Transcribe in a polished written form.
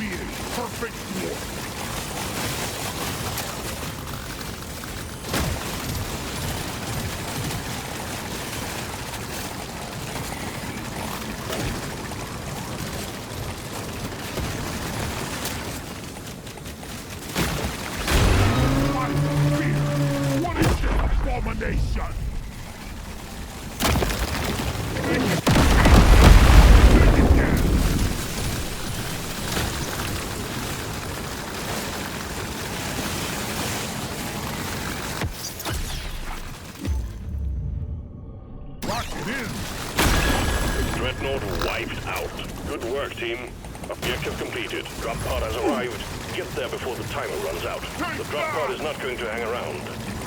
being perfect war. Abomination! Lock it in! Dreadnought wiped out. Good work, team. Objective completed. Drop pod has arrived. Get there before the timer runs out. The drop pod is not going to hang around.